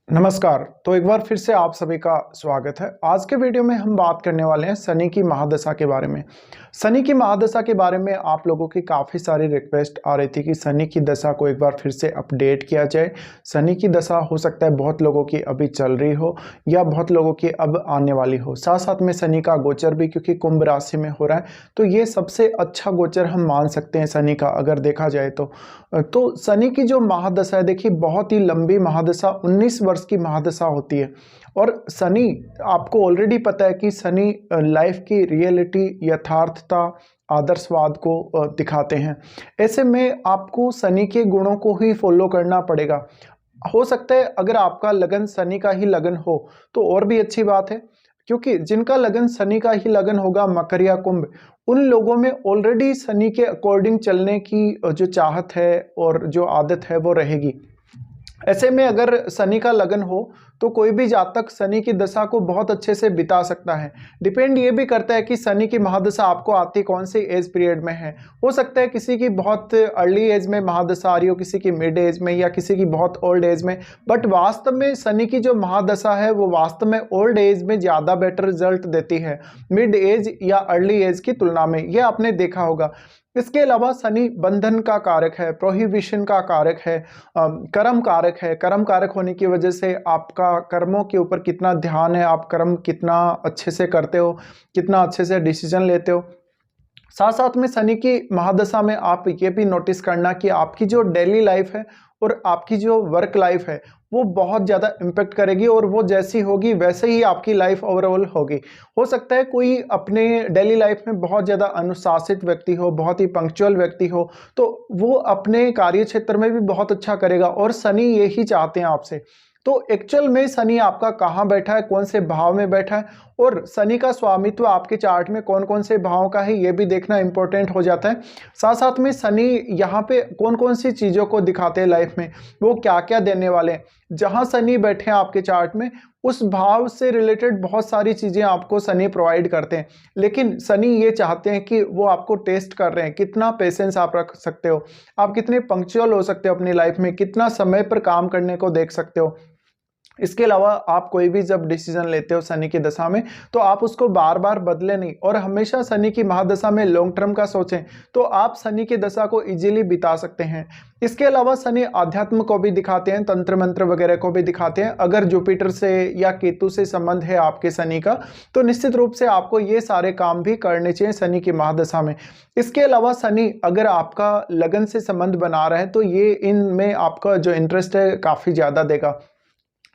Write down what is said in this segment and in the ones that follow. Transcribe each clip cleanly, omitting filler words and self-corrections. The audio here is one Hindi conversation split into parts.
नमस्कार। तो एक बार फिर से आप सभी का स्वागत है। आज के वीडियो में हम बात करने वाले हैं शनि की महादशा के बारे में। शनि की महादशा के बारे में आप लोगों की काफ़ी सारी रिक्वेस्ट आ रही थी कि शनि की दशा को एक बार फिर से अपडेट किया जाए। शनि की दशा हो सकता है बहुत लोगों की अभी चल रही हो या बहुत लोगों की अब आने वाली हो। साथ साथ में शनि का गोचर भी, क्योंकि कुंभ राशि में हो रहा है, तो ये सबसे अच्छा गोचर हम मान सकते हैं शनि का, अगर देखा जाए तो शनि की जो महादशा है, देखिए बहुत ही लंबी महादशा 19 वर्ष की महादशा होती है। और शनि, आपको ऑलरेडी पता है कि शनि लाइफ की रियलिटी, यथार्थता, आदर्शवाद को दिखाते हैं। ऐसे में आपको शनि के गुणों को ही फॉलो करना पड़ेगा। हो सकता है अगर आपका लगन शनि का ही लगन हो तो और भी अच्छी बात है, क्योंकि जिनका लगन शनि का ही लगन होगा, मकर या कुंभ, उन लोगों में ऑलरेडी शनि के अकॉर्डिंग चलने की जो चाहत है और जो आदत है वो रहेगी। ऐसे में अगर शनि का लगन हो तो कोई भी जातक शनि की दशा को बहुत अच्छे से बिता सकता है। डिपेंड ये भी करता है कि शनि की महादशा आपको आती कौन सी एज पीरियड में है। हो सकता है किसी की बहुत अर्ली एज में महादशा आ रही हो, किसी की मिड एज में, या किसी की बहुत ओल्ड एज में। बट वास्तव में शनि की जो महादशा है वो वास्तव में ओल्ड एज में ज़्यादा बेटर रिजल्ट देती है मिड एज या अर्ली एज की तुलना में। ये आपने देखा होगा। इसके अलावा शनि बंधन का कारक है, प्रोहिबिशन का कारक है, कर्म कारक है। कर्म कारक होने की वजह से आपका कर्मों के ऊपर कितना ध्यान है, आप कर्म कितना अच्छे से करते हो, कितना अच्छे से डिसीजन लेते हो। साथ साथ में शनि की महादशा में आप ये भी नोटिस करना कि आपकी जो डेली लाइफ है और आपकी जो वर्क लाइफ है वो बहुत ज़्यादा इम्पेक्ट करेगी, और वो जैसी होगी वैसे ही आपकी लाइफ ओवरऑल होगी। हो सकता है कोई अपने डेली लाइफ में बहुत ज़्यादा अनुशासित व्यक्ति हो, बहुत ही पंक्चुअल व्यक्ति हो, तो वो अपने कार्य क्षेत्र में भी बहुत अच्छा करेगा, और शनि यही चाहते हैं आपसे। तो एक्चुअल में शनि आपका कहाँ बैठा है, कौन से भाव में बैठा है, और शनि का स्वामित्व आपके चार्ट में कौन कौन से भावों का है, ये भी देखना इंपॉर्टेंट हो जाता है। साथ साथ में शनि यहाँ पे कौन कौन सी चीज़ों को दिखाते हैं लाइफ में, वो क्या क्या देने वाले हैं। जहाँ शनि बैठे हैं आपके चार्ट में, उस भाव से रिलेटेड बहुत सारी चीज़ें आपको शनि प्रोवाइड करते हैं। लेकिन शनि ये चाहते हैं कि वो आपको टेस्ट कर रहे हैं, कितना पेशेंस आप रख सकते हो, आप कितने पंक्चुअल हो सकते हो अपनी लाइफ में, कितना समय पर काम करने को देख सकते हो। इसके अलावा आप कोई भी जब डिसीजन लेते हो शनि की दशा में, तो आप उसको बार बार बदले नहीं, और हमेशा शनि की महादशा में लॉन्ग टर्म का सोचें, तो आप शनि की दशा को इजीली बिता सकते हैं। इसके अलावा शनि आध्यात्म को भी दिखाते हैं, तंत्र मंत्र वगैरह को भी दिखाते हैं। अगर जुपिटर से या केतु से संबंध है आपके शनि का, तो निश्चित रूप से आपको ये सारे काम भी करने चाहिए शनि की महादशा में। इसके अलावा शनि अगर आपका लगन से संबंध बना रहा है तो ये इनमें आपका जो इंटरेस्ट है काफ़ी ज़्यादा देगा।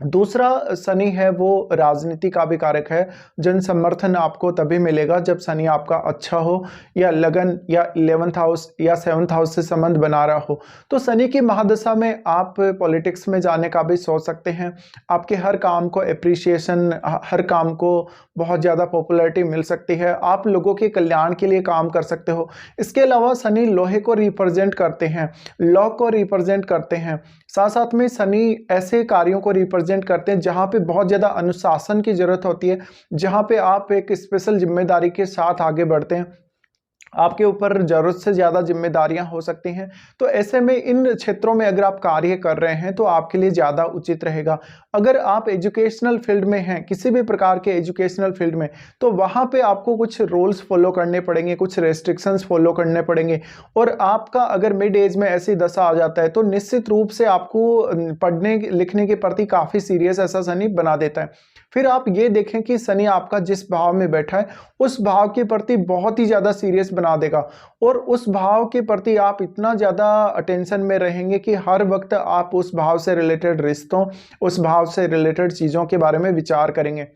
दूसरा शनि है वो राजनीति का भी कारक है। जन समर्थन आपको तभी मिलेगा जब शनि आपका अच्छा हो, या लगन या 11th हाउस या 7th हाउस से संबंध बना रहा हो। तो शनि की महादशा में आप पॉलिटिक्स में जाने का भी सोच सकते हैं। आपके हर काम को एप्रिसिएशन, हर काम को बहुत ज़्यादा पॉपुलैरिटी मिल सकती है। आप लोगों के कल्याण के लिए काम कर सकते हो। इसके अलावा शनि लोहे को रिप्रेजेंट करते हैं, लॉ को रिप्रेजेंट करते हैं। साथ साथ में शनि ऐसे कार्यों को रिप्रेजेंट करते हैं जहां पे बहुत ज़्यादा अनुशासन की जरूरत होती है, जहां पे आप एक स्पेशल जिम्मेदारी के साथ आगे बढ़ते हैं, आपके ऊपर जरूरत से ज़्यादा जिम्मेदारियां हो सकती हैं। तो ऐसे में इन क्षेत्रों में अगर आप कार्य कर रहे हैं तो आपके लिए ज़्यादा उचित रहेगा। अगर आप एजुकेशनल फील्ड में हैं, किसी भी प्रकार के एजुकेशनल फील्ड में, तो वहाँ पे आपको कुछ रूल्स फॉलो करने पड़ेंगे, कुछ रेस्ट्रिक्शंस फॉलो करने पड़ेंगे। और आपका अगर मिड एज में ऐसी दशा आ जाता है तो निश्चित रूप से आपको पढ़ने लिखने के प्रति काफ़ी सीरियस ऐसा शनि बना देता है। फिर आप ये देखें कि शनि आपका जिस भाव में बैठा है उस भाव के प्रति बहुत ही ज़्यादा सीरियस बना देगा, और उस भाव के प्रति आप इतना ज़्यादा अटेंशन में रहेंगे कि हर वक्त आप उस भाव से रिलेटेड रिश्तों, उस भाव से रिलेटेड चीज़ों के बारे में विचार करेंगे।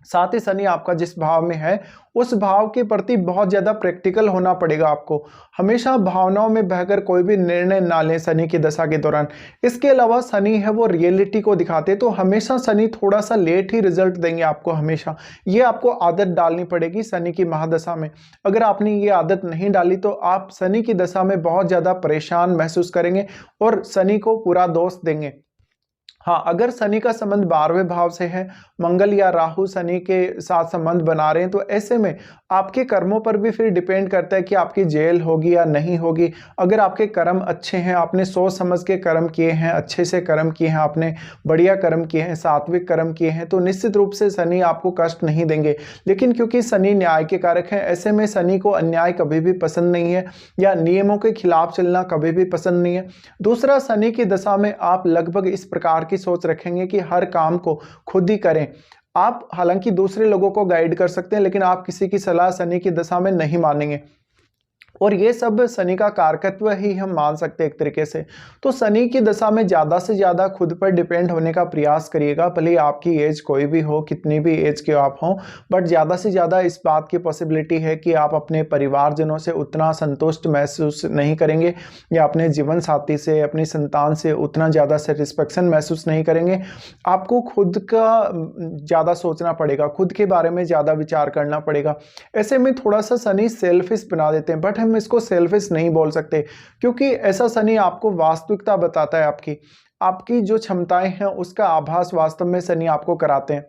साथ ही शनि आपका जिस भाव में है उस भाव के प्रति बहुत ज़्यादा प्रैक्टिकल होना पड़ेगा आपको। हमेशा भावनाओं में बहकर कोई भी निर्णय ना लें शनि की दशा के दौरान। इसके अलावा शनि है वो रियलिटी को दिखाते, तो हमेशा शनि थोड़ा सा लेट ही रिजल्ट देंगे आपको हमेशा। ये आपको आदत डालनी पड़ेगी शनि की महादशा में। अगर आपने ये आदत नहीं डाली तो आप शनि की दशा में बहुत ज़्यादा परेशान महसूस करेंगे और शनि को पूरा दोष देंगे। हाँ, अगर शनि का संबंध 12वें भाव से है, मंगल या राहु शनि के साथ संबंध बना रहे हैं, तो ऐसे में आपके कर्मों पर भी फिर डिपेंड करता है कि आपकी जेल होगी या नहीं होगी। अगर आपके कर्म अच्छे हैं, आपने सोच समझ के कर्म किए हैं, अच्छे से कर्म किए हैं, आपने बढ़िया कर्म किए हैं, सात्विक कर्म किए हैं, तो निश्चित रूप से शनि आपको कष्ट नहीं देंगे। लेकिन क्योंकि शनि न्याय के कारक हैं, ऐसे में शनि को अन्याय कभी भी पसंद नहीं है या नियमों के खिलाफ चलना कभी भी पसंद नहीं है। दूसरा, शनि की दशा में आप लगभग इस प्रकार की सोच रखेंगे कि हर काम को खुद ही करें। आप हालांकि दूसरे लोगों को गाइड कर सकते हैं, लेकिन आप किसी की सलाह शनि की दशा में नहीं मानेंगे, और ये सब शनि का कारकत्व ही हम मान सकते हैं एक तरीके से। तो शनि की दशा में ज़्यादा से ज़्यादा खुद पर डिपेंड होने का प्रयास करिएगा, भले आपकी एज कोई भी हो, कितनी भी एज के आप हों, बट ज़्यादा से ज़्यादा इस बात की पॉसिबिलिटी है कि आप अपने परिवारजनों से उतना संतुष्ट महसूस नहीं करेंगे, या अपने जीवन साथी से, अपनी संतान से उतना ज़्यादा सेटिस्फेक्शन महसूस नहीं करेंगे। आपको खुद का ज़्यादा सोचना पड़ेगा, खुद के बारे में ज़्यादा विचार करना पड़ेगा। ऐसे में थोड़ा सा शनि सेल्फिश बना देते हैं, बट हम इसको सेल्फिश नहीं बोल सकते, क्योंकि ऐसा शनि आपको वास्तविकता बताता है। आपकी जो क्षमताएं हैं उसका आभास वास्तव में शनि आपको कराते हैं।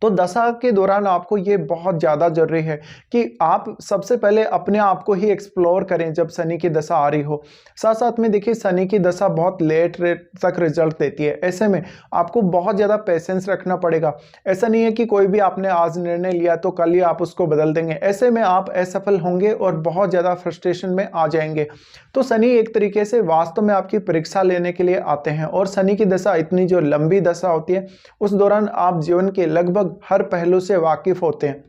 तो दशा के दौरान आपको ये बहुत ज़्यादा जरूरी है कि आप सबसे पहले अपने आप को ही एक्सप्लोर करें जब शनि की दशा आ रही हो। साथ साथ में देखिए, शनि की दशा बहुत लेट तक रिजल्ट देती है, ऐसे में आपको बहुत ज़्यादा पेशेंस रखना पड़ेगा। ऐसा नहीं है कि कोई भी आपने आज निर्णय लिया तो कल ही आप उसको बदल देंगे, ऐसे में आप असफल होंगे और बहुत ज़्यादा फ्रस्ट्रेशन में आ जाएंगे। तो शनि एक तरीके से वास्तव में आपकी परीक्षा लेने के लिए आते हैं, और शनि की दशा इतनी जो लंबी दशा होती है, उस दौरान आप जीवन के लगभग हर पहलू से वाकिफ होते हैं।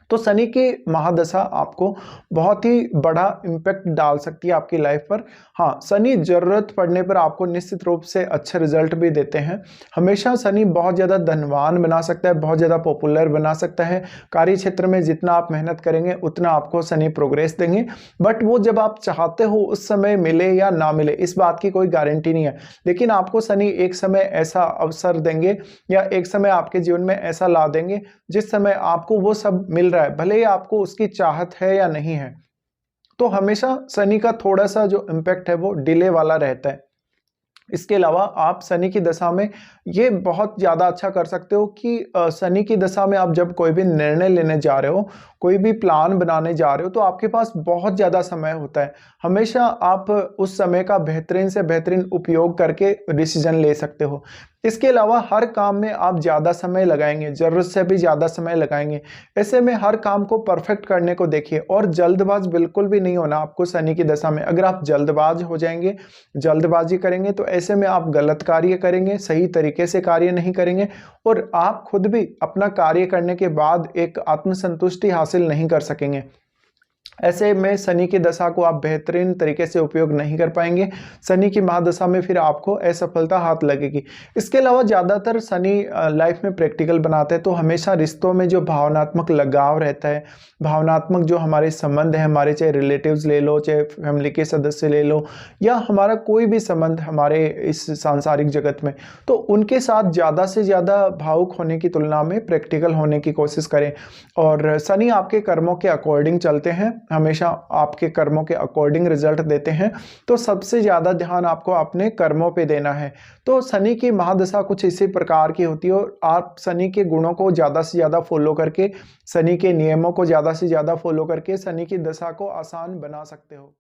तो शनि की महादशा आपको बहुत ही बड़ा इम्पैक्ट डाल सकती है आपकी लाइफ पर। हाँ, शनि जरूरत पड़ने पर आपको निश्चित रूप से अच्छे रिजल्ट भी देते हैं। हमेशा शनि बहुत ज़्यादा धनवान बना सकता है, बहुत ज़्यादा पॉपुलर बना सकता है। कार्य क्षेत्र में जितना आप मेहनत करेंगे उतना आपको शनि प्रोग्रेस देंगे, बट वो जब आप चाहते हो उस समय मिले या ना मिले, इस बात की कोई गारंटी नहीं है। लेकिन आपको शनि एक समय ऐसा अवसर देंगे या एक समय आपके जीवन में ऐसा ला देंगे जिस समय आपको वो सब मिल रहा है, भले ही आपको उसकी चाहत है या नहीं है। तो हमेशा शनि का थोड़ा सा जो इम्पैक्ट है वो डिले वाला रहता है। इसके अलावा आप शनि की दशा में ये बहुत ज़्यादा अच्छा कर सकते हो कि शनि की दशा में आप जब कोई भी निर्णय लेने जा रहे हो, कोई भी प्लान बनाने जा रहे हो, तो आपके पास बहुत ज़्यादा समय होता है। हमेशा आप उस समय का बेहतरीन से बेहतरीन उपयोग करके डिसीजन ले सकते हो। इसके अलावा हर काम में आप ज़्यादा समय लगाएंगे, ज़रूरत से भी ज़्यादा समय लगाएंगे। ऐसे में हर काम को परफेक्ट करने को देखिए, और जल्दबाज बिल्कुल भी नहीं होना आपको शनि की दशा में। अगर आप जल्दबाज हो जाएंगे, जल्दबाजी करेंगे, तो ऐसे में आप गलत कार्य करेंगे, सही तरीके से कार्य नहीं करेंगे, और आप खुद भी अपना कार्य करने के बाद एक आत्मसंतुष्टि हासिल नहीं कर सकेंगे। ऐसे में शनि की दशा को आप बेहतरीन तरीके से उपयोग नहीं कर पाएंगे। शनि की महादशा में फिर आपको असफलता हाथ लगेगी। इसके अलावा ज़्यादातर शनि लाइफ में प्रैक्टिकल बनाते हैं, तो हमेशा रिश्तों में जो भावनात्मक लगाव रहता है, भावनात्मक जो हमारे संबंध है, हमारे चाहे रिलेटिव्स ले लो, चाहे फैमिली के सदस्य ले लो, या हमारा कोई भी संबंध हमारे इस सांसारिक जगत में, तो उनके साथ ज़्यादा से ज़्यादा भावुक होने की तुलना में प्रैक्टिकल होने की कोशिश करें। और शनि आपके कर्मों के अकॉर्डिंग चलते हैं, हमेशा आपके कर्मों के अकॉर्डिंग रिजल्ट देते हैं। तो सबसे ज़्यादा ध्यान आपको अपने कर्मों पे देना है। तो शनि की महादशा कुछ इसी प्रकार की होती है, और आप शनि के गुणों को ज़्यादा से ज़्यादा फॉलो करके, शनि के नियमों को ज़्यादा से ज़्यादा फॉलो करके शनि की दशा को आसान बना सकते हो।